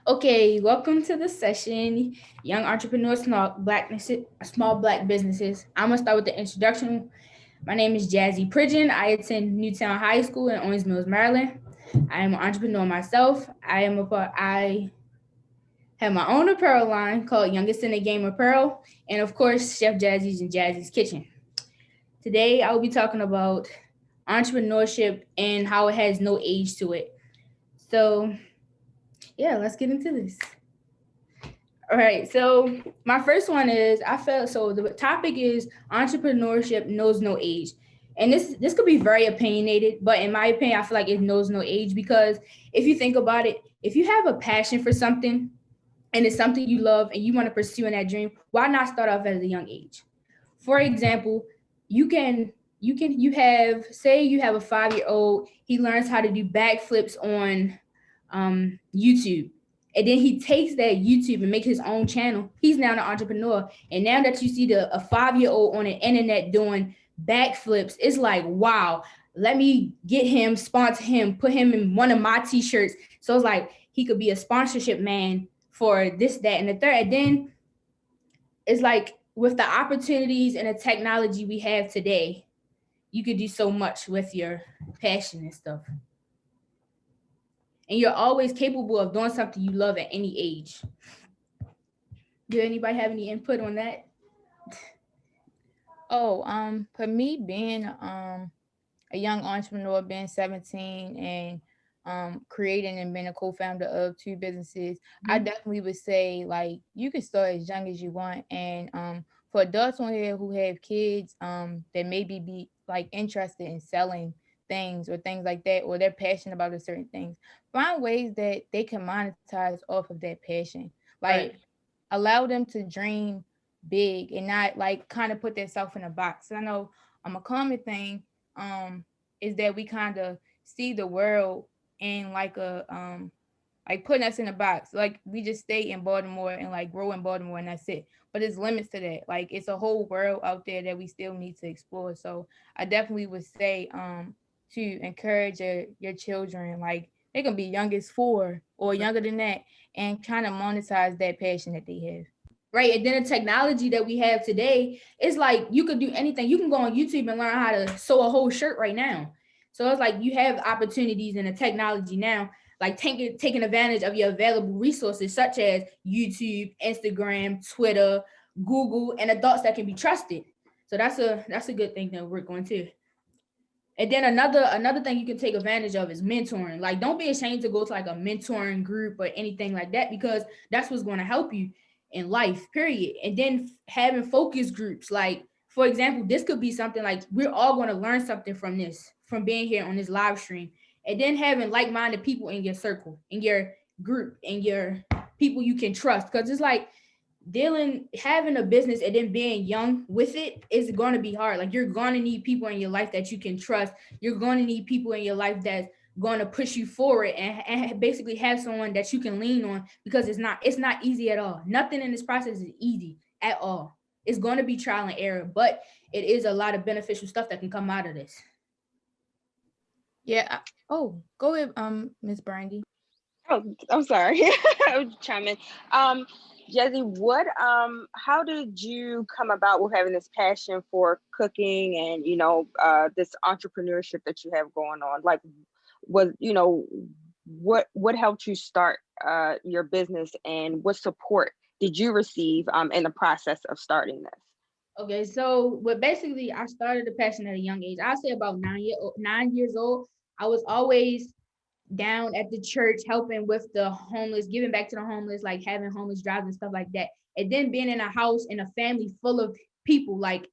Okay, welcome to the session, Young Entrepreneurs, Small Black Businesses. I'm gonna start with the introduction. My name is Jazzi Pridgen. I attend Newtown High School in Owings Mills, Maryland. I am an entrepreneur myself. I have my own apparel line called Youngest in the Game Apparel, and of course, Chef Jazzy's and Jazzy's Kitchen. Today, I will be talking about entrepreneurship and how it has no age to it. So, yeah, let's get into this. All right. So my first one is I felt so the topic is entrepreneurship knows no age. And this could be very opinionated, but in my opinion, I feel like it knows no age because if you think about it, if you have a passion for something and it's something you love and you want to pursue in that dream, why not start off at a young age? For example, you can you have say you have a 5 year old, he learns how to do backflips on YouTube. And then he takes that YouTube and makes his own channel. He's now an entrepreneur. And now that you see a 5 year old on the internet doing backflips, it's like, wow, let me get him, sponsor him, put him in one of my t-shirts. So it's like he could be a sponsorship man for this, that, and the third. And then it's like with the opportunities and the technology we have today, you could do so much with your passion and stuff. And you're always capable of doing something you love at any age. Do anybody have any input on that? For me being a young entrepreneur, being 17 and creating and being a co-founder of two businesses, I Mhm. definitely would say like you can start as young as you want. And for adults on here who have kids that maybe be like interested in selling things or things like that, or they're passionate about a certain things, find ways that they can monetize off of that passion. Like Right. allow them to dream big and not like kind of put themselves in a box. I know a common thing um is that we kind of see the world in like putting us in a box. Like we just stay in Baltimore and like grow in Baltimore and that's it. But there's limits to that. Like it's a whole world out there that we still need to explore. So I definitely would say to encourage your children, like they can be young as 4 or younger than that, and kind of monetize that passion that they have. Right. And then the technology that we have today, it's like you could do anything. You can go on YouTube and learn how to sew a whole shirt right now. So it's like you have opportunities in the technology now, like taking advantage of your available resources such as YouTube, Instagram, Twitter, Google, and adults that can be trusted. So that's a good thing that we're going to. And then another thing you can take advantage of is mentoring. Like don't be ashamed to go to like a mentoring group or anything like that because that's what's going to help you in life, period. And then having focus groups, like for example, this could be something like we're all going to learn something from this, from being here on this live stream. And then having like-minded people in your circle, in your group, in your people you can trust. Because it's like dealing having a business and then being young with it is going to be hard. Like you're going to need people in your life that you can trust. You're going to need people in your life that's going to push you forward and basically have someone that you can lean on because it's not easy at all. Nothing in this process is easy at all. It's going to be trial and error, but it is a lot of beneficial stuff that can come out of this. Yeah. Go ahead, Miss Brandy. Oh, I'm sorry. I was chiming. Um, Jazzy, how did you come about with having this passion for cooking and, this entrepreneurship that you have going on? Like, was, what helped you start your business, and what support did you receive in the process of starting this? Okay, so but basically, I started the passion at a young age. I say about 9 years old. I was always down at the church helping with the homeless, giving back to the homeless, like having homeless drives and stuff like that. And then being in a house in a family full of people, like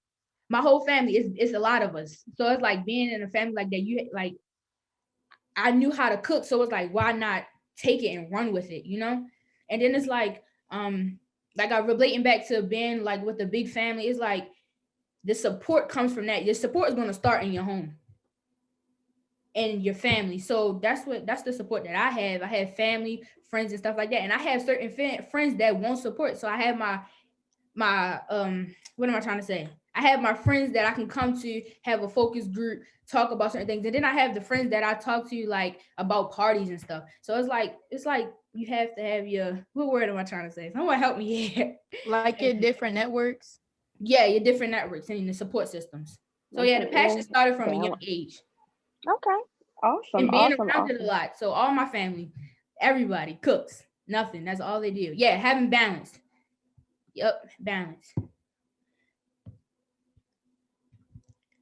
my whole family is it's a lot of us. So it's like being in a family like that, you like I knew how to cook, so it's like why not take it and run with it? And then it's like I relating back to being like with a big family, it's like the support comes from that. Your support is gonna start in your home and your family. So that's the support that I have. I have family, friends, and stuff like that, and I have certain friends that won't support. So I have my what am I trying to say? I have my friends that I can come to, have a focus group, talk about certain things. And then I have the friends that I talk to like about parties and stuff. So it's like you have to have your, what word am I trying to say? Someone help me here. Like your different networks. Yeah, your different networks and the support systems. So yeah, the passion started from a young age. Okay. Awesome. And being Awesome. around it a lot. So all my family, everybody cooks. Nothing. That's all they do. Yeah, having balance. Yep, balance.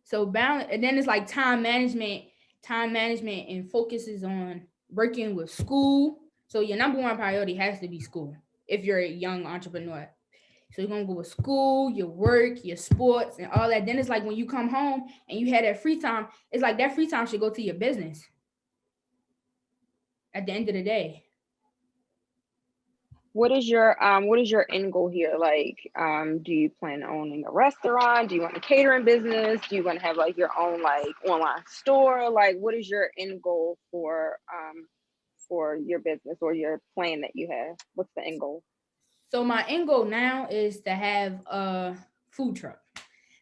So balance, and then it's like time management and focuses on working with school. So your number one priority has to be school if you're a young entrepreneur. So you're gonna go with school, your work, your sports, and all that. Then it's like when you come home and you have that free time, it's like that free time should go to your business at the end of the day. What is your end goal here? Like, do you plan on owning a restaurant? Do you want a catering business? Do you want to have like your own like online store? Like, what is your end goal for your business or your plan that you have? What's the end goal? So my end goal now is to have a food truck.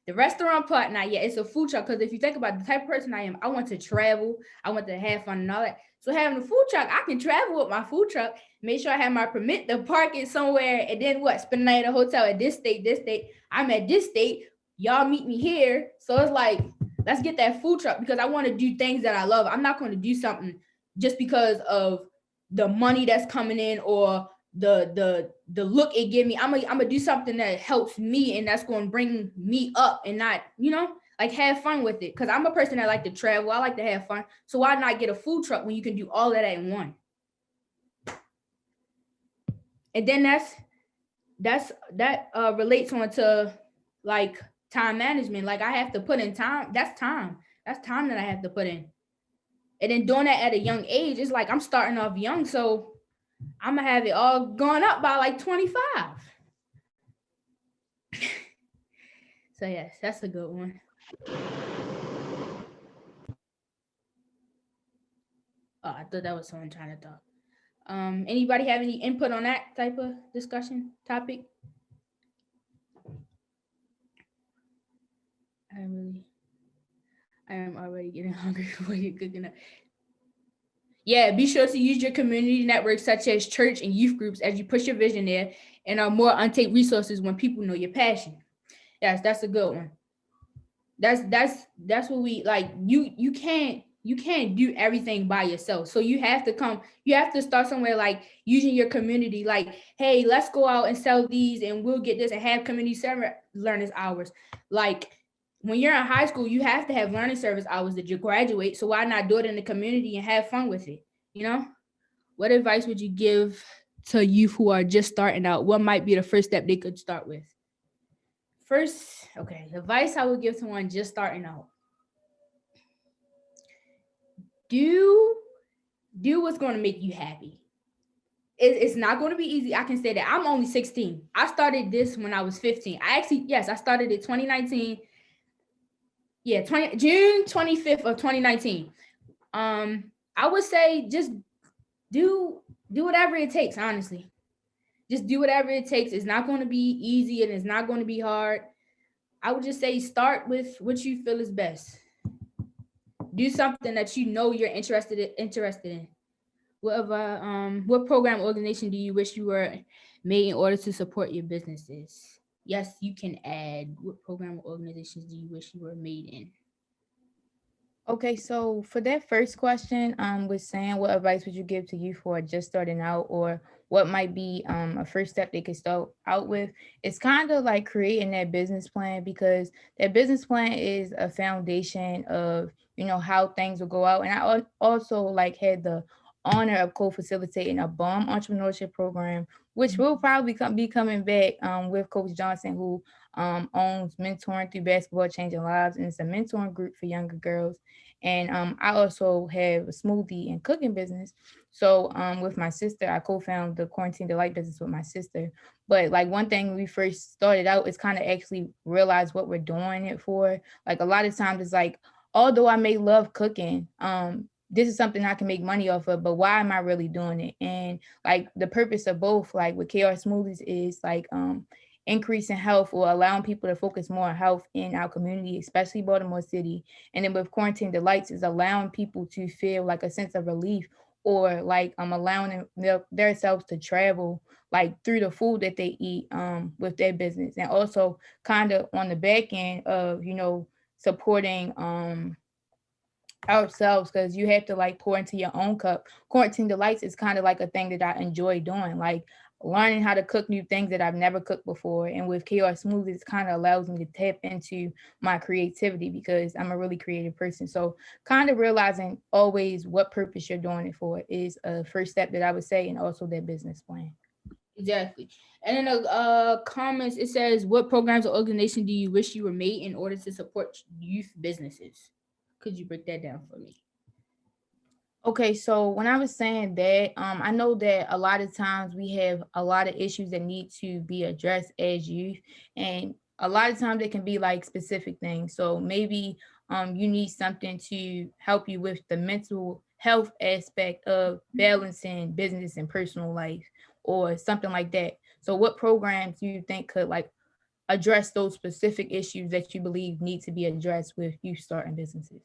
The restaurant part, not yet. It's a food truck because if you think about the type of person I am, I want to travel. I want to have fun and all that. So having a food truck, I can travel with my food truck, make sure I have my permit to park it somewhere, and then what? Spend the night at a hotel at this state, this state. I'm at this state. Y'all meet me here. So it's like, let's get that food truck because I want to do things that I love. I'm not going to do something just because of the money that's coming in or the look it give me. I'm gonna do something that helps me and that's going to bring me up and not, like have fun with it. Because I'm a person that like to travel. I like to have fun. So why not get a food truck when you can do all of that in one? And then that relates on to like time management. Like I have to put in time. That's time that I have to put in. And then doing that at a young age, it's like I'm starting off young. So I'm gonna have it all gone up by like 25. So yes, that's a good one. Oh, I thought that was someone trying to talk. Anybody have any input on that type of discussion topic? I am already getting hungry for you cooking up. Yeah, be sure to use your community networks such as church and youth groups as you push your vision there and are more untaped resources when people know your passion. Yes, that's a good one. That's what we like. You can't do everything by yourself. So you have to start somewhere, like using your community, like, hey, let's go out and sell these and we'll get this and have community service learners hours. Like when you're in high school, you have to have learning service hours that you graduate. So why not do it in the community and have fun with it? What advice would you give to youth who are just starting out? What might be the first step they could start with? First, okay, the advice I would give to one just starting out. Do what's going to make you happy. It's not going to be easy. I can say that. I'm only 16. I started this when I was 15. I started it 2019. Yeah, June 25th of 2019. I would say just do whatever it takes, honestly. Just do whatever it takes. It's not going to be easy and it's not going to be hard. I would just say start with what you feel is best. Do something that you know you're interested in. What program or organization do you wish you were made in order to support your businesses? Yes, you can add what program or organizations do you wish you were made in? Okay, so for that first question, with saying what advice would you give to youth who are just starting out, or what might be a first step they could start out with? It's kind of like creating that business plan, because that business plan is a foundation of how things will go out. And I also like had the honor of co-facilitating a bomb entrepreneurship program, which will probably be coming back with Coach Johnson, who owns Mentoring Through Basketball Changing Lives, and it's a mentoring group for younger girls. And I also have a smoothie and cooking business. So with my sister, I co-founded the Quarantine Delight business with my sister. But like one thing when we first started out is kind of actually realize what we're doing it for. Like a lot of times it's like, although I may love cooking, this is something I can make money off of, but why am I really doing it? And like the purpose of both, like with KR Smoothies, is like increasing health or allowing people to focus more on health in our community, especially Baltimore City. And then with Quarantine Delights is allowing people to feel like a sense of relief, or like allowing themselves to travel like through the food that they eat with their business. And also kind of on the back end of, supporting ourselves, because you have to like pour into your own cup. Quarantine Delights is kind of like a thing that I enjoy doing, like learning how to cook new things that I've never cooked before. And with KR Smoothies, it kind of allows me to tap into my creativity because I'm a really creative person. So kind of realizing always what purpose you're doing it for is a first step that I would say, and also their business plan. Exactly. And in the comments, it says, what programs or organization do you wish you were made in order to support youth businesses? Could you break that down for me? Okay, so when I was saying that, I know that a lot of times we have a lot of issues that need to be addressed as youth, and a lot of times it can be like specific things. So maybe you need something to help you with the mental health aspect of balancing business and personal life, or something like that. So what programs do you think could like address those specific issues that you believe need to be addressed with youth starting businesses?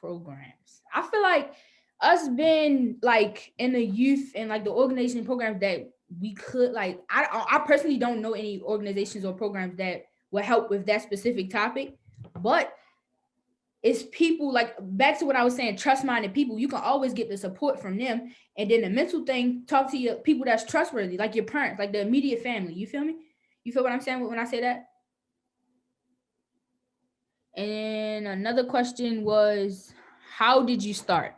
Programs. I feel like us being like in the youth and like the organization programs that we could like, I personally don't know any organizations or programs that will help with that specific topic, but it's people like, back to what I was saying, trust-minded people. You can always get the support from them. And then the mental thing, talk to your people that's trustworthy, like your parents, like the immediate family. You feel me? You feel what I'm saying when I say that? And another question was, how did you start?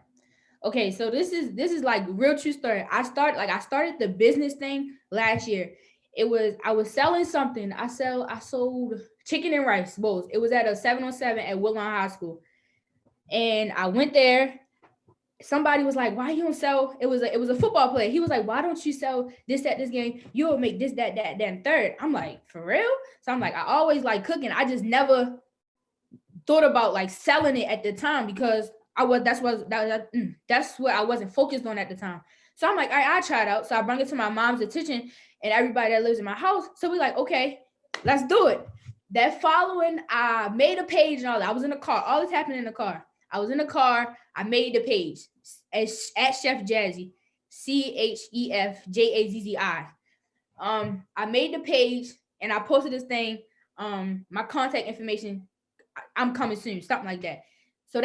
Okay, so this is like real true story. I started the business thing last year. I was selling something. I sold chicken and rice bowls. It was at a 707 at Woodlawn High School. And I went there. Somebody was like, why you don't sell? It was a football player. He was like, why don't you sell this at this game? You'll make this, that, and third. I'm like, for real? So I'm like, I always like cooking. I just never thought about like selling it at the time because that's what I wasn't focused on at the time. So I'm like, all right, I'll try it out. So I bring it to my mom's attention and everybody that lives in my house. So we like, okay, let's do it. That following, I made a page and all that. I was in the car. All this happened in the car. I was in the car. I made the page at Chef Jazzi, ChefJazzi. I made the page and I posted this thing. My contact information, I'm coming soon, something like that. So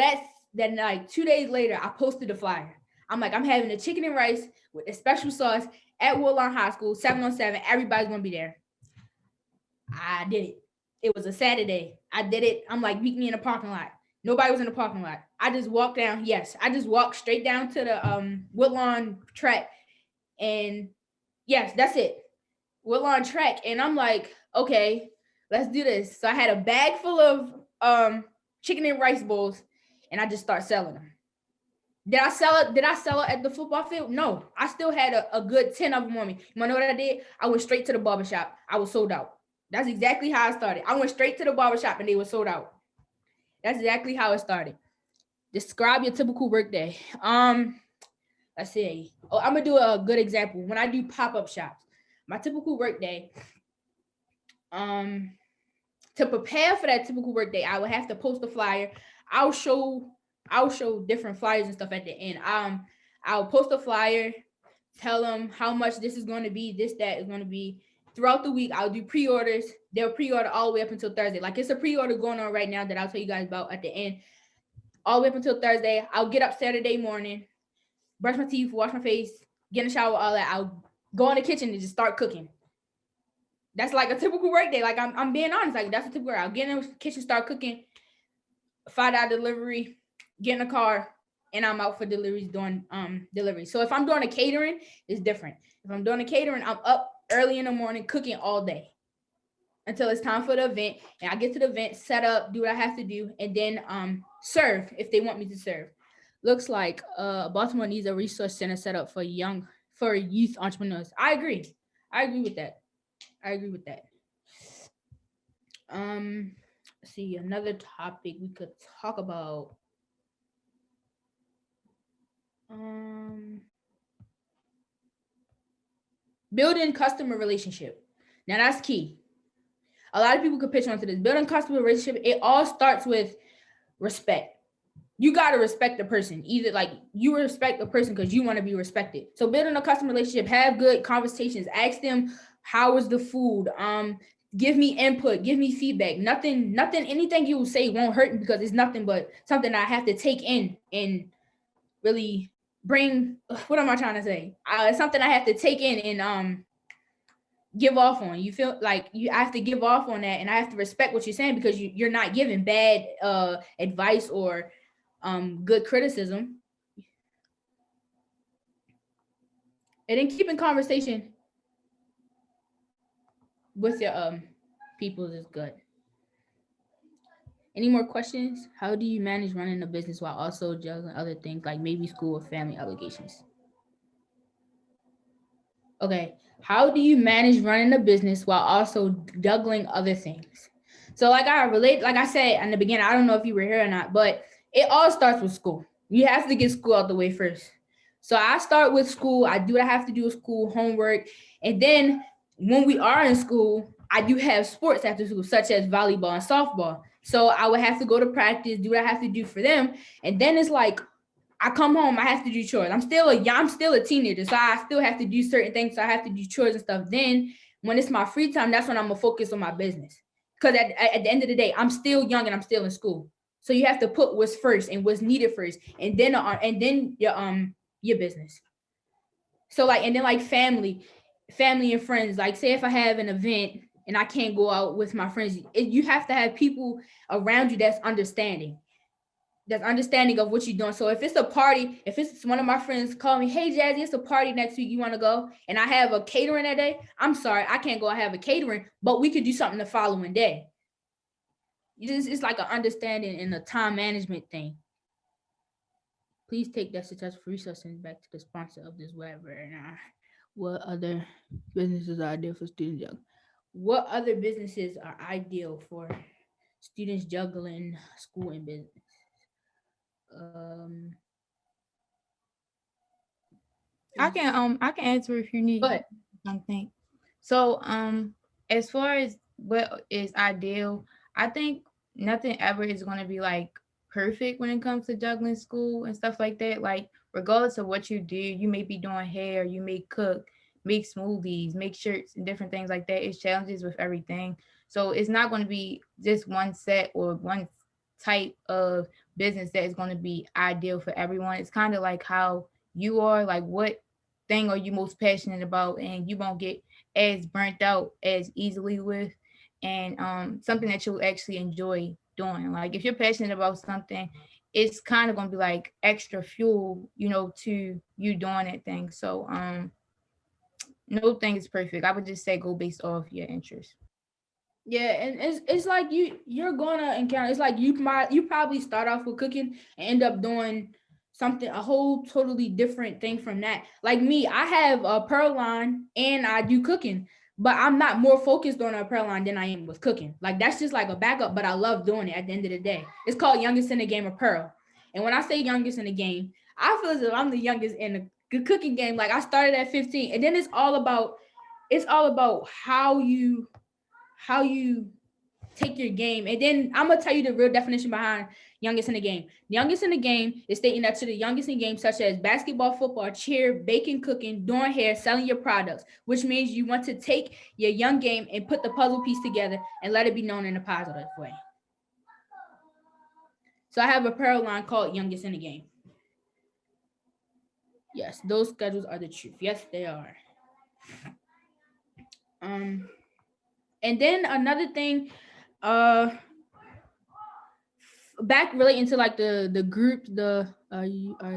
then like 2 days later, I posted the flyer. I'm like, I'm having a chicken and rice with a special sauce at Woodlawn High School, 707. Everybody's gonna be there. I did it. It was a Saturday. I did it. I'm like, meet me in the parking lot. Nobody was in the parking lot. I just walked down. Yes, I just walked straight down to the Woodlawn track, and yes, that's it. Woodlawn track, and I'm like, okay, let's do this. So I had a bag full of chicken and rice bowls, and I just start selling them. Did I sell it? Did I sell it at the football field? No, I still had a good 10 of them on me. You wanna know what I did? I went straight to the barbershop. I was sold out. That's exactly how I started. I went straight to the barbershop and they were sold out. That's exactly how it started. Describe your typical workday. Let's see. Oh, I'm gonna do a good example. When I do pop-up shops, my typical workday, to prepare for that typical workday, I would have to post a flyer. I'll show different flyers and stuff at the end. I'll post a flyer, tell them how much this is going to be, this, that is going to be. Throughout the week, I'll do pre-orders. They'll pre-order all the way up until Thursday. Like it's a pre-order going on right now that I'll tell you guys about at the end. All the way up until Thursday. I'll get up Saturday morning, brush my teeth, wash my face, get in the shower, all that. I'll go in the kitchen and just start cooking. That's like a typical work day. Like I'm being honest. Like that's a typical. I'll get in the kitchen, start cooking, $5 delivery, get in the car, and I'm out for deliveries doing delivery. So if I'm doing a catering, it's different. If I'm doing a catering, I'm up early in the morning cooking all day until it's time for the event. And I get to the event, set up, do what I have to do, and then serve if they want me to serve. Looks like Baltimore needs a resource center set up for youth entrepreneurs. I agree. I agree with that. Let's see, another topic we could talk about. Building customer relationship. Now that's key. A lot of people could pitch onto this. Building customer relationship, it all starts with respect. You got to respect the person. Either like you respect the person because you want to be respected. So building a customer relationship, have good conversations. Ask them, how is the food? Give me input, give me feedback. Nothing, anything you will say won't hurt me because it's nothing but something I have to take in and really bring. What am I trying to say? It's something I have to take in and give off on. You feel like I have to give off on that, and I have to respect what you're saying because you're not giving bad advice or good criticism. And then keeping conversation with your people is good. Any more questions? How do you manage running a business while also juggling other things like maybe school or family obligations? Okay, how do you manage running a business while also juggling other things? So like I said in the beginning, I don't know if you were here or not, but it all starts with school. You have to get school out the way first. So I start with school. I do what I have to do with school, homework. And then when we are in school, I do have sports after school, such as volleyball and softball. So I would have to go to practice, do what I have to do for them. And then it's like, I come home, I have to do chores. I'm still a teenager, so I still have to do certain things. So I have to do chores and stuff. Then when it's my free time, that's when I'm gonna focus on my business. Because at the end of the day, I'm still young and I'm still in school. So you have to put what's first and what's needed first, and then your business. So like, and then like family and friends. Like say if I have an event and I can't go out with my friends, you have to have people around you that's understanding of what you're doing. So if it's a party, if it's one of my friends call me, hey Jazzi, it's a party next week, you want to go? And I have a catering that day, I'm sorry, I can't go. I have a catering, but we could do something the following day. It's like an understanding and a time management thing. Please take that successful resource and back to the sponsor of this webinar. What other businesses are ideal for students? What other businesses are ideal for students juggling school and business? I can answer if you need something. So as far as what is ideal, I think nothing ever is going to be like perfect when it comes to juggling school and stuff like that. Like regardless of what you do, you may be doing hair, you may cook, make smoothies, make shirts and different things like that. It's challenges with everything. So it's not going to be just one set or one type of business that is going to be ideal for everyone. It's kind of like how you are, like what thing are you most passionate about, and you won't get as burnt out as easily with, and something that you'll actually enjoy doing. Like if you're passionate about something, it's kind of going to be like extra fuel, to you doing that thing. So no thing is perfect. I would just say go based off your interest. Yeah, and it's like you're gonna encounter. It's like you probably start off with cooking and end up doing something a whole totally different thing from that. Like me, I have a pearl line and I do cooking, but I'm not more focused on a pearl line than I am with cooking. Like that's just like a backup, but I love doing it. At the end of the day, it's called youngest in the game of pearl. And when I say youngest in the game, I feel as if I'm the youngest in the cooking game. Like I started at 15, and then it's all about how you take your game. And then I'm gonna tell you the real definition behind youngest in the game. The youngest in the game is stating that to the youngest in games such as basketball, football, cheer, baking, cooking, doing hair, selling your products, which means you want to take your young game and put the puzzle piece together and let it be known in a positive way. So I have a apparel line called youngest in the game. Yes, those schedules are the truth. Yes, they are. And then another thing, back relating to like the group, are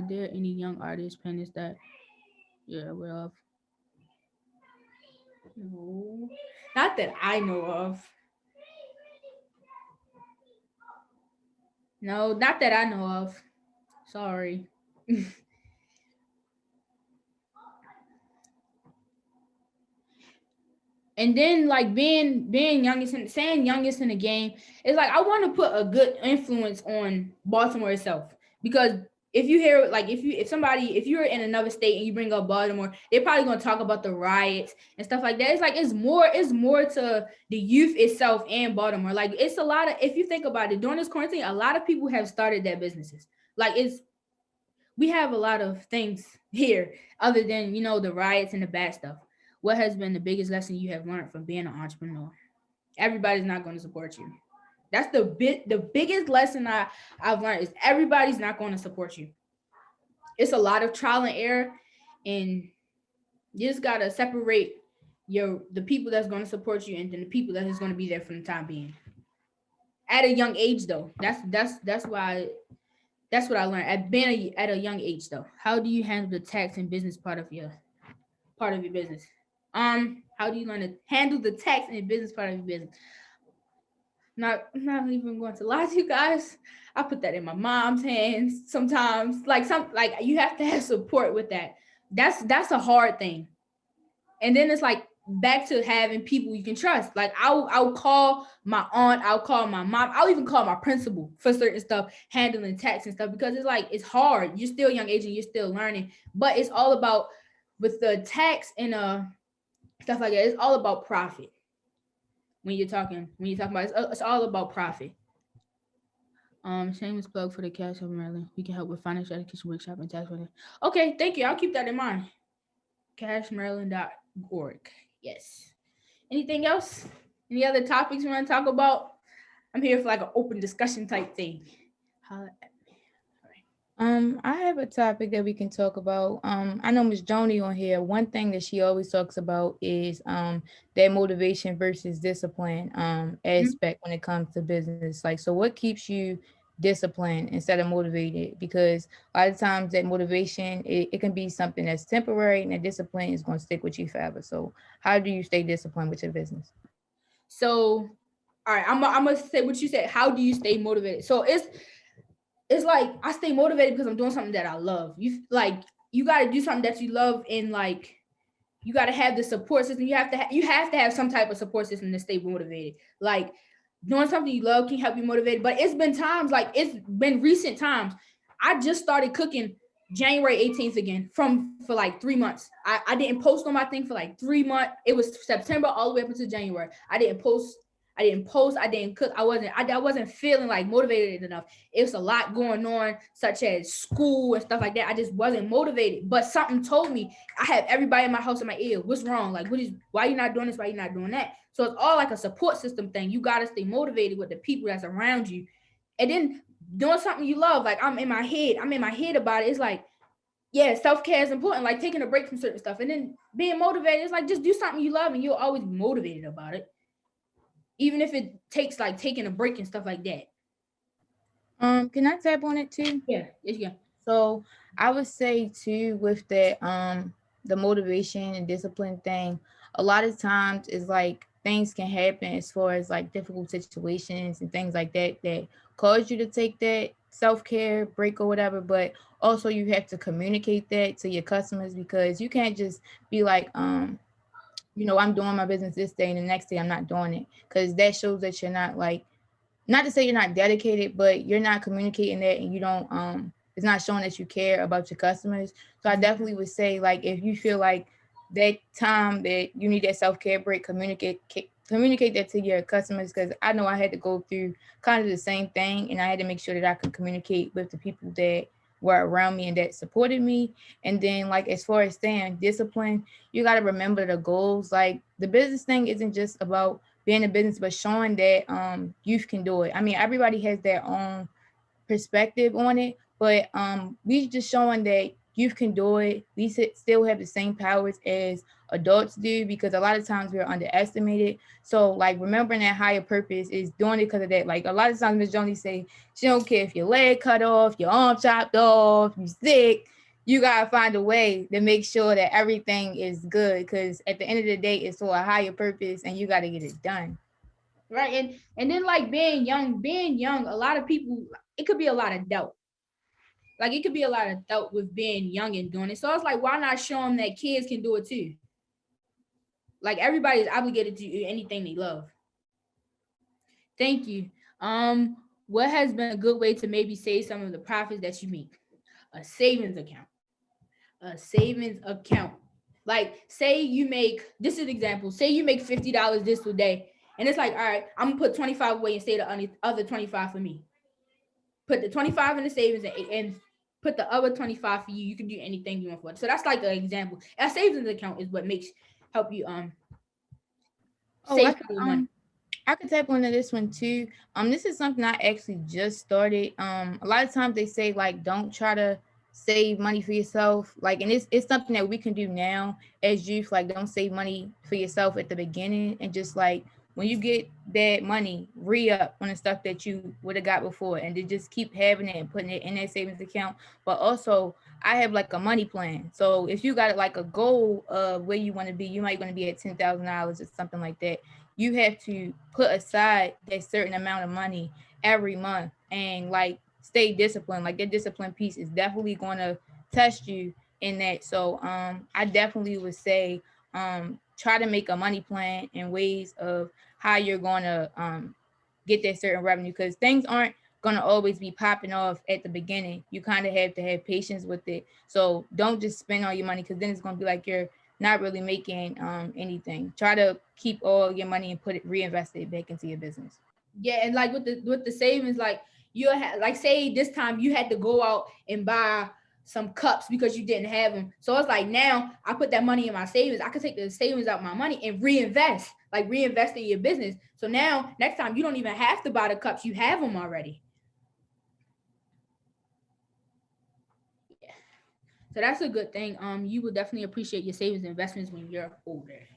there any young artists, pennies that you're aware of? No, not that I know of. No, not that I know of. Sorry. And then like being saying youngest in the game, it's like I want to put a good influence on Baltimore itself, because if you hear, like, if you're in another state and you bring up Baltimore, they're probably going to talk about the riots and stuff like that. It's like, it's more to the youth itself and Baltimore. Like, it's a lot of, if you think about it, during this quarantine, a lot of people have started their businesses. Like, we have a lot of things here other than, the riots and the bad stuff. What has been the biggest lesson you have learned from being an entrepreneur? Everybody's not going to support you. That's the biggest lesson I've learned is everybody's not going to support you. It's a lot of trial and error, and you just gotta separate the people that's going to support you and then the people that is going to be there for the time being. At a young age, though, that's why that's what I learned at a young age, though. How do you handle the tax and business part of your business? How do you learn to handle the tax and business part of your business? I'm not even going to lie to you guys. I put that in my mom's hands sometimes. Like you have to have support with that. That's a hard thing. And then it's like back to having people you can trust. Like I'll call my aunt, I'll call my mom, I'll even call my principal for certain stuff, handling tax and stuff, because it's like it's hard. You're still young age and you're still learning. But it's all about with the tax and stuff like that. It's all about profit. When you're talking about it's all about profit. Shameless plug for the Cash of Maryland. We can help with financial education workshop and tax planning. Okay, thank you. I'll keep that in mind. cashmaryland.org. Yes. Anything else? Any other topics you want to talk about? I'm here for like an open discussion type thing. I have a topic that we can talk about. I know Miss Joni on here. One thing that she always talks about is that motivation versus discipline aspect when it comes to business. Like, so what keeps you disciplined instead of motivated? Because a lot of times that motivation, it can be something that's temporary, and that discipline is going to stick with you forever. So how do you stay disciplined with your business? So, all right, I'm gonna say what you said. How do you stay motivated? So it's like I stay motivated because I'm doing something that I love. You got to do something that you love, and like you got to have the support system. You have to have some type of support system to stay motivated. Like doing something you love can help you motivated. But it's been times, like it's been recent times. I just started cooking January 18th again for like 3 months. I didn't post on my thing for like 3 months. It was September all the way up until January. I didn't post, I didn't cook. I wasn't feeling like motivated enough. It was a lot going on, such as school and stuff like that. I just wasn't motivated. But something told me, I have everybody in my house in my ear. What's wrong? Like, why you not doing this? Why you not doing that? So it's all like a support system thing. You got to stay motivated with the people that's around you. And then doing something you love. Like I'm in my head about it. It's like, yeah, self-care is important. Like taking a break from certain stuff. And then being motivated, it's like, just do something you love and you'll always be motivated about it. Even if it takes like taking a break and stuff like that. Can I tap on it too? Yeah, yes, yeah. So I would say too with that the motivation and discipline thing, a lot of times is like things can happen as far as like difficult situations and things like that that cause you to take that self-care break or whatever, but also you have to communicate that to your customers, because you can't just be like I'm doing my business this day and the next day I'm not doing it, because that shows that you're not like, not to say you're not dedicated, but you're not communicating that, and you don't it's not showing that you care about your customers. So I definitely would say, like, if you feel like that time that you need that self-care break, communicate that to your customers, because I know I had to go through kind of the same thing, and I had to make sure that I could communicate with the people that were around me and that supported me. And then like as far as staying disciplined, you got to remember the goals. Like the business thing isn't just about being a business, but showing that youth can do it. I mean, everybody has their own perspective on it, but we just showing that youth can do it. We still have the same powers as adults do, because a lot of times we're underestimated. So like remembering that higher purpose is doing it because of that. Like a lot of times Miss Joni say she don't care if your leg cut off, your arm chopped off, you sick. You gotta find a way to make sure that everything is good, because at the end of the day, it's for a higher purpose, and you gotta get it done. Right, and then like being young, a lot of people, it could be a lot of doubt. Like it could be a lot of doubt with being young and doing it. So it's like, why not show them that kids can do it too? Like everybody's obligated to do anything they love. Thank you. What has been a good way to maybe save some of the profits that you make? A savings account. A savings account. Like, say you make, this is an example, say you make $50 this day, and it's like, all right, I'm gonna put 25 away and say the other 25 for me. Put the 25 in the savings and put the other 25 for you. You can do anything you want for it. So that's like an example. A savings account is what makes help you save money. I could tap into this one too. This is something I actually just started. A lot of times they say like don't try to save money for yourself. Like, and it's something that we can do now as youth. Like, don't save money for yourself at the beginning, and just like when you get that money, re-up on the stuff that you would have got before, and to just keep having it and putting it in that savings account. But also, I have like a money plan. So if you got like a goal of where you want to be, you might want to be at $10,000 or something like that. You have to put aside that certain amount of money every month and like stay disciplined. Like, that discipline piece is definitely going to test you in that. So I definitely would say try to make a money plan and ways of how you're going to get that certain revenue, because things aren't going to always be popping off at the beginning. You kind of have to have patience with it. So don't just spend all your money, because then it's going to be like you're not really making anything. Try to keep all your money and reinvest it back into your business. Yeah, and like with the savings, like you have, like, say this time you had to go out and buy some cups because you didn't have them. So it's like, now I put that money in my savings. I could take the savings out my money and reinvest in your business. So now next time you don't even have to buy the cups, you have them already. Yeah. So that's a good thing. You will definitely appreciate your savings and investments when you're older.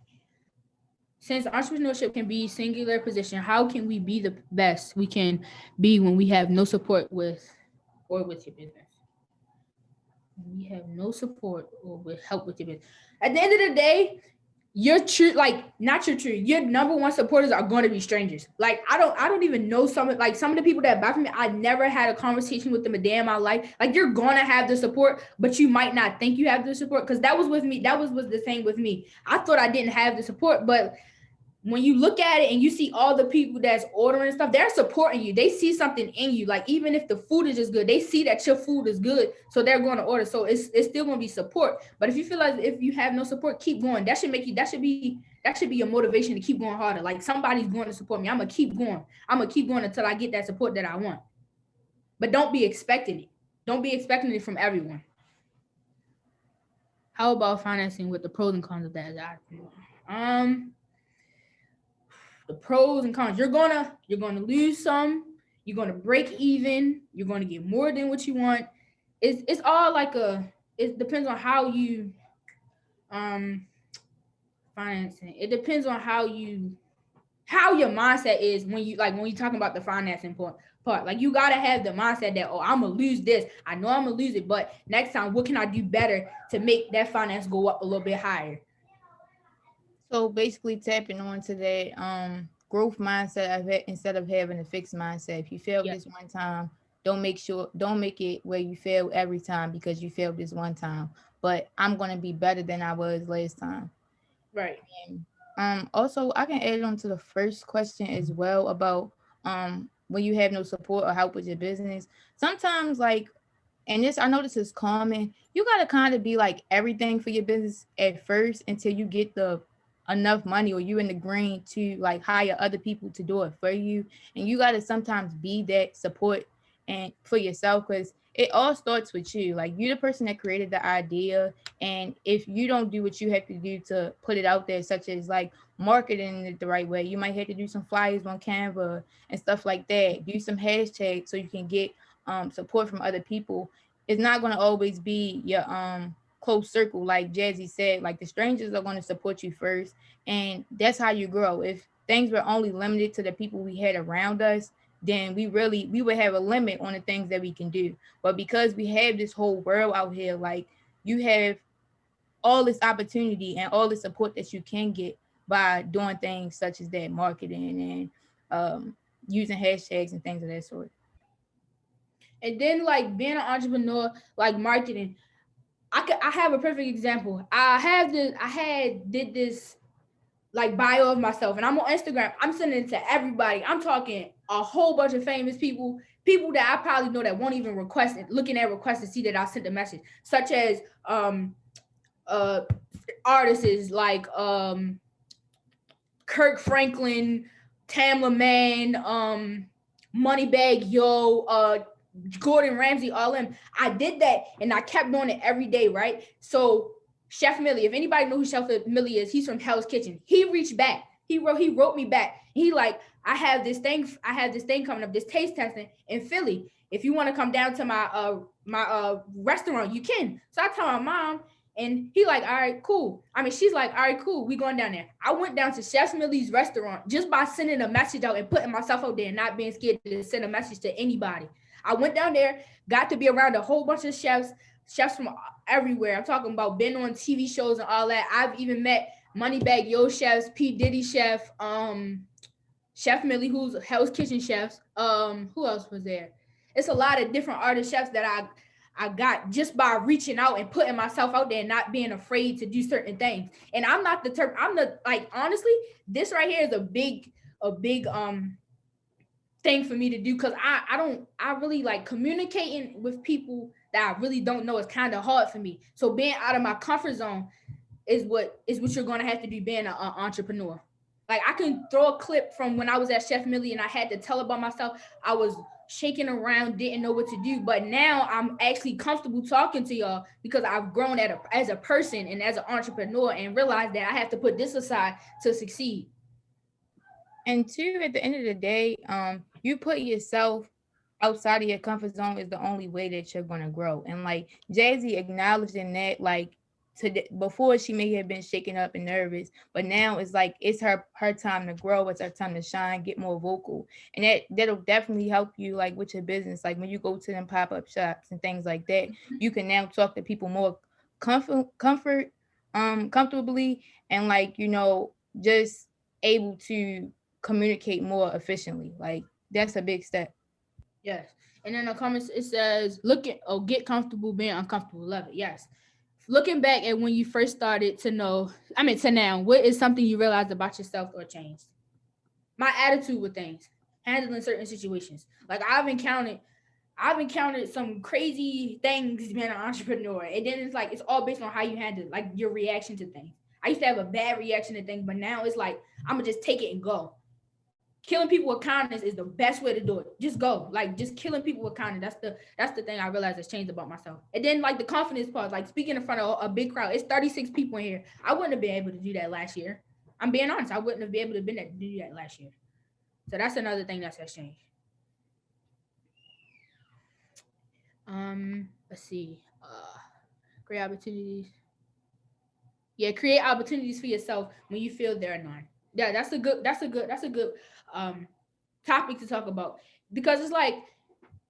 Since entrepreneurship can be singular position, how can we be the best we can be when we have no support with your business? We have no support or with help with your business. At the end of the day, your number one supporters are going to be strangers. Like, I don't even know some of the people that buy from me. I never had a conversation with them a day in my life. Like, you're gonna have the support, but you might not think you have the support, because that was with me. That was the same with me. I thought I didn't have the support, but when you look at it and you see all the people that's ordering stuff, they're supporting you. They see something in you. Like, even if the food is just good, they see that your food is good, so they're going to order. So it's still going to be support. But if you feel like if you have no support, keep going. That should be your motivation to keep going harder. Like, somebody's going to support me. I'm gonna keep going. I'm gonna keep going until I get that support that I want. But don't be expecting it. Don't be expecting it from everyone. How about financing with the pros and cons of that? The pros and cons. You're gonna lose some. You're gonna break even. You're gonna get more than what you want. It's all like it depends on how you financing. It depends on how your mindset is when you're talking about the financing part. Like, you gotta have the mindset that, oh, I'm gonna lose this. I know I'm gonna lose it, but next time, what can I do better to make that finance go up a little bit higher? So basically tapping on to that growth mindset instead of having a fixed mindset. If you failed this one time, don't make it where you fail every time because you failed this one time. But I'm gonna be better than I was last time. Right. And also I can add on to the first question as well about when you have no support or help with your business. Sometimes, like, and this, I know this is common, you got to kind of be like everything for your business at first until you get the enough money or you in the green to like hire other people to do it for you. And you got to sometimes be that support and for yourself, because it all starts with you. Like, you're the person that created the idea, and if you don't do what you have to do to put it out there, such as like marketing it the right way, you might have to do some flyers on Canva and stuff like that, do some hashtags so you can get support from other people. It's not going to always be your close circle. Like Jazzi said, like, the strangers are going to support you first, and that's how you grow. If things were only limited to the people we had around us, then we would have a limit on the things that we can do. But because we have this whole world out here, like, you have all this opportunity and all the support that you can get by doing things such as that, marketing and using hashtags and things of that sort. And then, like, being an entrepreneur, like marketing, I have a perfect example. I did this like bio of myself, and I'm on Instagram. I'm sending it to everybody. I'm talking a whole bunch of famous people, people that I probably know that won't even request it, looking at requests to see that I sent a message, such as artists like Kirk Franklin, Tamla Man, Moneybag Yo, Gordon Ramsay, all them. I did that and I kept doing it every day, right? So Chef Millie, if anybody knows who Chef Millie is, he's from Hell's Kitchen. He reached back. He wrote me back. He like, I have this thing coming up, this taste testing in Philly. If you want to come down to my restaurant, you can. So I tell my mom, and he like, all right, cool. I mean, she's like, all right, cool. We going down there. I went down to Chef Millie's restaurant just by sending a message out and putting myself out there and not being scared to send a message to anybody. I went down there, got to be around a whole bunch of chefs from everywhere. I'm talking about been on TV shows and all that. I've even met Moneybag Yo chefs, P. Diddy chef, Chef Millie, who's Hell's Kitchen chefs. Who else was there? It's a lot of different artist chefs that I got just by reaching out and putting myself out there and not being afraid to do certain things. And I'm not the term, I'm the, like, honestly, this right here is a big thing for me to do, because I really like communicating with people that I really don't know is kind of hard for me. So being out of my comfort zone is what you're going to have to do being an entrepreneur. Like, I can throw a clip from when I was at Chef Millie and I had to tell about myself. I was shaking around, didn't know what to do, but now I'm actually comfortable talking to y'all because I've grown as a person and as an entrepreneur and realized that I have to put this aside to succeed. And two, at the end of the day, you put yourself outside of your comfort zone is the only way that you're going to grow. And like Jazzi acknowledging that, like, before she may have been shaken up and nervous, but now it's like it's her time to grow, it's her time to shine, get more vocal, and that'll definitely help you like with your business. Like when you go to them pop-up shops and things like that, you can now talk to people more comfortably, and like, you know, just able to communicate more efficiently. Like that's a big step. Yes. And in the comments it says get comfortable being uncomfortable. Love it. Yes. Looking back at when you first started to now, what is something you realized about yourself or changed? My attitude with things, handling certain situations. Like I've encountered some crazy things being an entrepreneur. And then it's like, it's all based on how you handle it, like your reaction to things. I used to have a bad reaction to things, but now it's like, I'm gonna just take it and go. Killing people with kindness is the best way to do it. Just go. Like, just killing people with kindness. That's the thing I realized has changed about myself. And then like the confidence part, like speaking in front of a big crowd. It's 36 people in here. I wouldn't have been able to do that last year. I'm being honest. I wouldn't have been able to do that last year. So that's another thing that has changed. Let's see. Create opportunities. Yeah, create opportunities for yourself when you feel there are none. Yeah, that's a good topic to talk about, because it's like,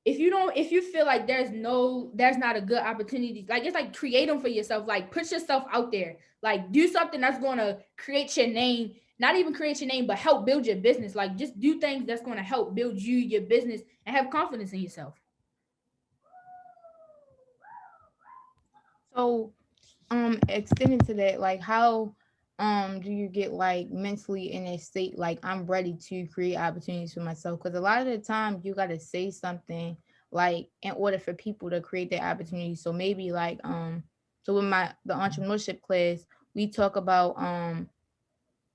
if you feel like there's not a good opportunity, like, it's like, create them for yourself. Like, put yourself out there, like, do something that's going to create your name, not even create your name, but help build your business. Like, just do things that's going to help build your business, and have confidence in yourself. So extending to that, like, how do you get like mentally in a state like I'm ready to create opportunities for myself? Because a lot of the time you got to say something like in order for people to create that opportunity. So maybe like so with the entrepreneurship class, we talk about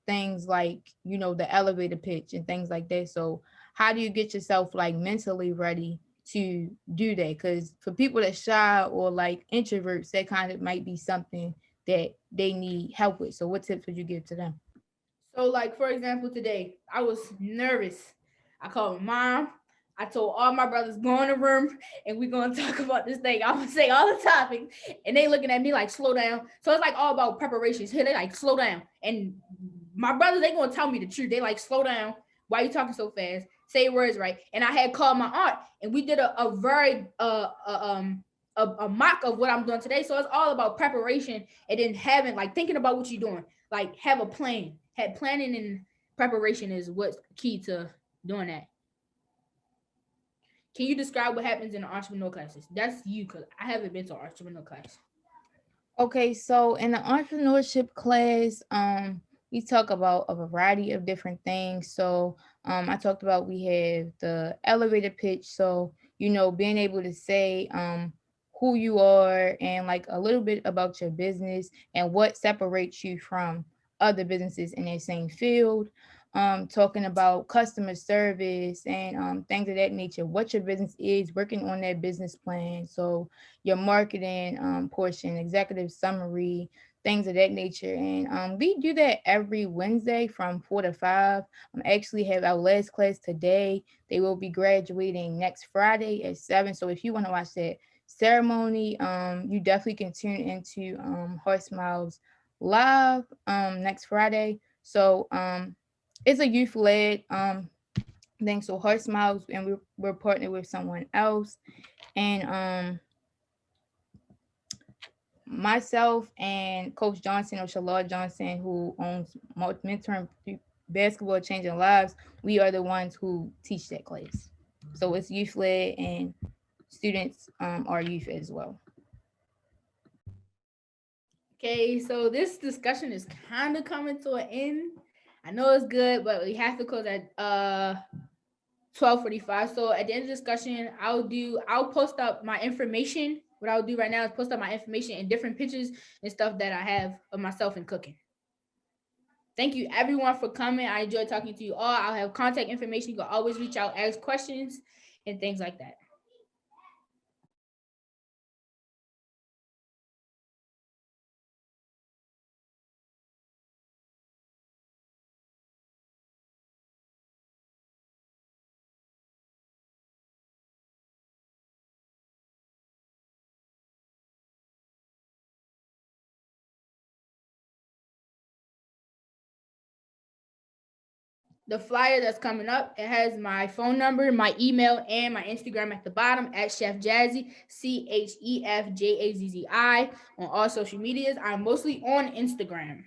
things like, you know, the elevator pitch and things like that. So how do you get yourself like mentally ready to do that? Because for people that shy or like introverts, that kind of might be something that they need help with. So what tips would you give to them? So, like, for example, today I was nervous. I called my mom. I told all my brothers, go in the room and we're going to talk about this thing. I'm going to say all the topics. And they looking at me like, slow down. So it's like all about preparations. Here they like, slow down. And my brothers, they going to tell me the truth. They like, slow down. Why are you talking so fast? Say words right. And I had called my aunt and we did a very a mock of what I'm doing today. So it's all about preparation, and then having like thinking about what you're doing. Like, have a plan. Have planning and preparation is what's key to doing that. Can you describe what happens in the entrepreneur classes? That's you, because I haven't been to an entrepreneur class. Okay, so in the entrepreneurship class, we talk about a variety of different things. So I talked about we have the elevator pitch. So being able to say who you are and like a little bit about your business and what separates you from other businesses in that same field. Talking about customer service and things of that nature, what your business is, working on that business plan. So your marketing portion, executive summary, things of that nature. And we do that every Wednesday from 4 to 5. Actually have our last class today. They will be graduating next Friday at 7. So if you want to watch that ceremony, you definitely can tune into Heart Smiles Live next Friday. So it's a youth led thing. So Heart Smiles, and we're partnered with someone else. And myself and Coach Johnson or Shalard Johnson, who owns Mentoring Basketball Changing Lives, we are the ones who teach that class. So it's youth led, and students are youth as well. Okay, so this discussion is kind of coming to an end. I know it's good, but we have to close at 12:45. So at the end of the discussion, I'll post up my information. What I'll do right now is post up my information and different pictures and stuff that I have of myself in cooking. Thank you everyone for coming. I enjoyed talking to you all. I'll have contact information. You can always reach out, ask questions, and things like that. The flyer that's coming up, it has my phone number, my email, and my Instagram at the bottom at Chef Jazzi, CHEFJAZZI, on all social medias. I'm mostly on Instagram.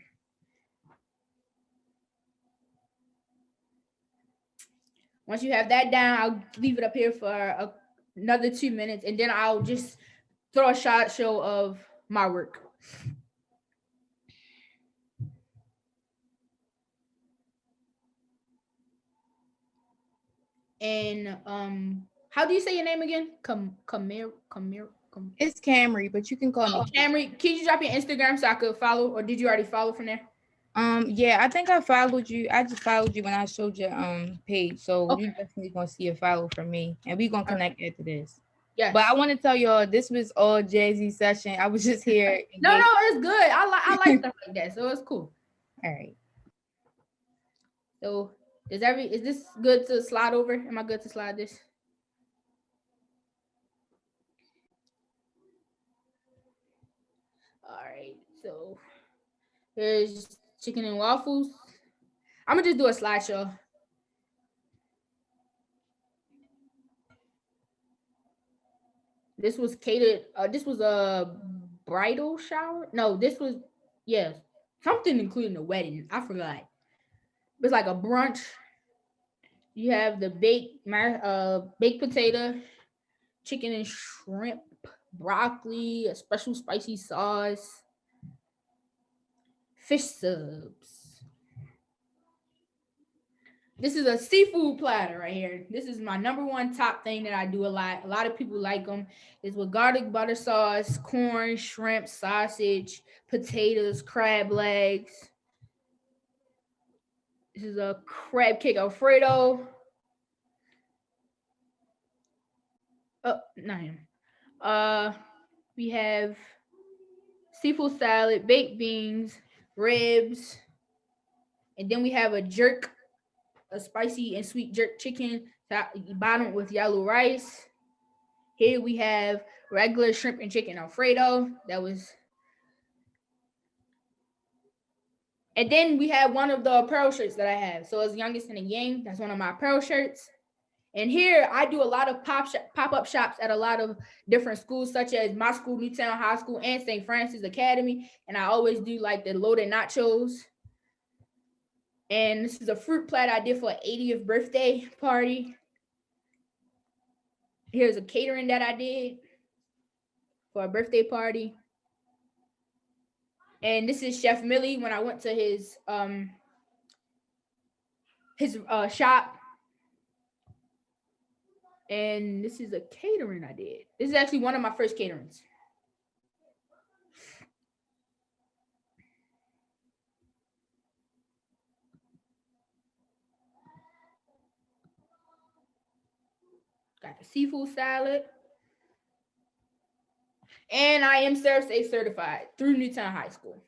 Once you have that down, I'll leave it up here for another 2 minutes, and then I'll just throw a shot show of my work. And how do you say your name again? It's Camry, but you can call me Camry. Can you drop your Instagram so I could follow, or did you already follow from there? Yeah, I think I followed you. I just followed you when I showed your page. So Okay. you definitely gonna see a follow from me, and we gonna connect after this. Yes. But I want to tell y'all this was all Jazzi's session. I was just here. No, it's good. I like stuff like that, so it's cool. All right. So is this good to slide over? Am I good to slide this? All right. So here's chicken and waffles. I'm gonna just do a slideshow. This was catered. This was a bridal shower. No, this was something including a wedding. I forgot. It was like a brunch. You have the baked potato, chicken and shrimp, broccoli, a special spicy sauce, fish subs. This is a seafood platter right here. This is my number one top thing that I do a lot. A lot of people like them. It's with garlic butter sauce, corn, shrimp, sausage, potatoes, crab legs. This is a crab cake Alfredo. Oh, not him. We have seafood salad, baked beans, ribs, and then we have a spicy and sweet jerk chicken, bottom with yellow rice. Here we have regular shrimp and chicken Alfredo. And then we have one of the apparel shirts that I have. So as youngest in the gang, that's one of my apparel shirts. And here I do a lot of pop-up shops at a lot of different schools, such as my school, Newtown High School, and St. Francis Academy. And I always do like the loaded nachos. And this is a fruit platter I did for an 80th birthday party. Here's a catering that I did for a birthday party. And this is Chef Millie when I went to his shop. And this is a catering I did. This is actually one of my first caterings. Got the seafood salad. And I am Serve Safe certified through Newtown High School.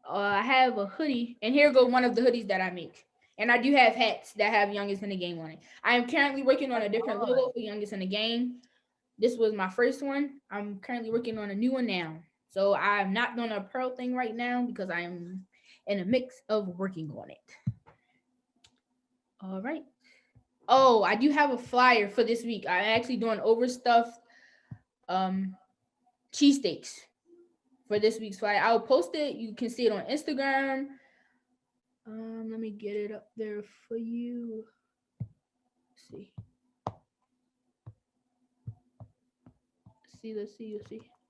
I have a hoodie, and here goes one of the hoodies that I make. And I do have hats that have Youngest in the Game on it. I am currently working on a different logo for Youngest in the Game. This was my first one. I'm currently working on a new one now. So I'm not doing a pearl thing right now because I am in a mix of working on it. All right. Oh, I do have a flyer for this week. I'm actually doing overstuffed cheesesteaks for this week's flyer. I'll post it. You can see it on Instagram. Let me get it up there for you. Let's see.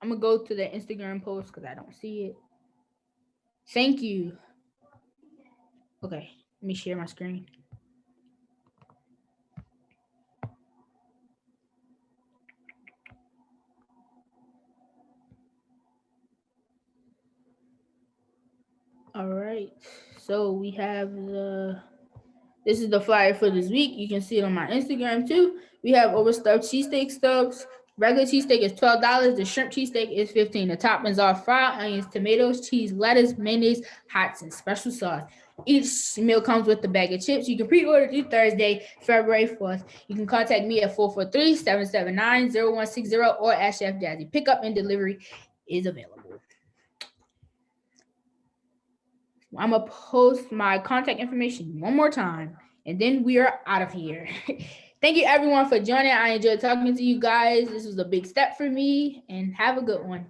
I'm gonna go to the Instagram post because I don't see it. Thank you. Okay, let me share my screen. All right, so we have this is the flyer for this week. You can see it on my Instagram too. We have overstuffed cheesesteak stubs. Regular cheesesteak is $12. The shrimp cheesesteak is $15. The toppings are fried onions, tomatoes, cheese, lettuce, mayonnaise, hots, and special sauce. Each meal comes with a bag of chips. You can pre-order through Thursday, February 4th. You can contact me at 443-779-0160 or at Chef Jazzi. Pickup and delivery is available. I'm going to post my contact information one more time, and then we are out of here. Thank you, everyone, for joining. I enjoyed talking to you guys. This was a big step for me, and have a good one.